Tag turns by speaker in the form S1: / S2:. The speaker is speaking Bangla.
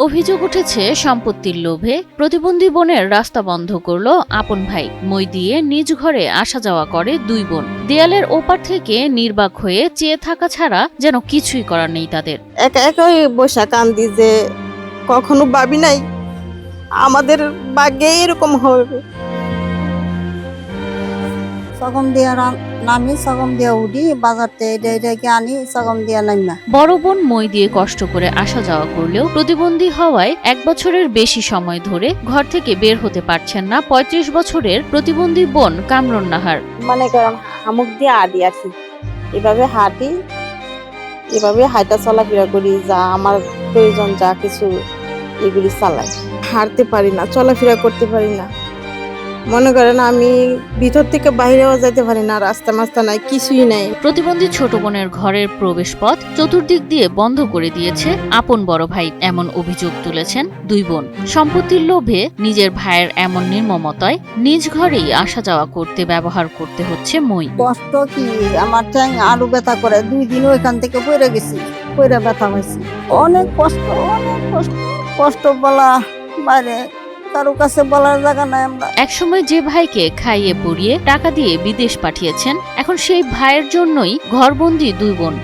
S1: অভিযোগ উঠেছে সম্পত্তির লোভে প্রতিবন্ধী বোনের রাস্তা বন্ধ করল আপন ভাই। মই দিয়ে নিজ ঘরে আসা যাওয়া করে দুই বোন। দেয়ালের ওপার থেকে নির্বাক হয়ে চেয়ে থাকা ছাড়া যেন কিছুই করার নেই তাদের।
S2: একা একাই বসা কান্দি যে কখনো ভাবি নাই আমাদের ভাগ্যে এরকম হবে।
S3: সগম দিয়া নামি, সগম দিয়া উঠি, বাজারতে এটাকে আনি, সগম দিয়া নামা।
S1: বড় বোন মই দিয়ে কষ্ট করে আসা যাওয়া করলেও প্রতিবন্ধী হওয়ায় 1 বছরের বেশি সময় ধরে ঘর থেকে বের হতে পারছেন না 35 বছরের প্রতিবন্ধী বোন কামরুন নাহার।
S2: মনে করেন হামুক দিয়ে আদি আছি, এভাবে হাঁটি, এভাবে হাঁটা চলাফেরা করি, যা আমার প্রয়োজন যা কিছু এগুলি চালাই। হাঁটতে পারি না, চলাফেরা করতে পারি না। মনে করেন আমি ভিতর থেকে বাইরেও যেতে পারি না, রাস্তা মাস্তা নাই, কিছুই নাই।
S1: প্রতিবন্ধী ছোট বোনের ঘরের প্রবেশ পথ চতুর্দিক দিয়ে বন্ধ করে দিয়েছে আপন বড় ভাই, এমন অভিযোগ তুলেছেন দুই বোন। সম্পত্তির লোভে নিজের ভাইয়ের এমন নির্মমতায় নিজ ঘরেই আসা যাওয়া করতে ব্যবহার করতে হচ্ছে মই।
S3: কষ্ট কি, আমার ঠ্যাং আলু ব্যথা করে, 2 দিন ওইখান থেকে পড়ে গেছি, পড়ে ব্যথা হয়েছি। অনেক কষ্ট, অনেক কষ্ট, কষ্ট বলা বাইরে কারো কাছে বলার জায়গা নাই। আমরা
S1: একসময় যে ভাইকে খাইয়ে পরিয়ে টাকা দিয়ে বিদেশ পাঠিয়েছেন, এখন সেই ভাইয়ের জন্যই ঘরবন্দি দুই বোন।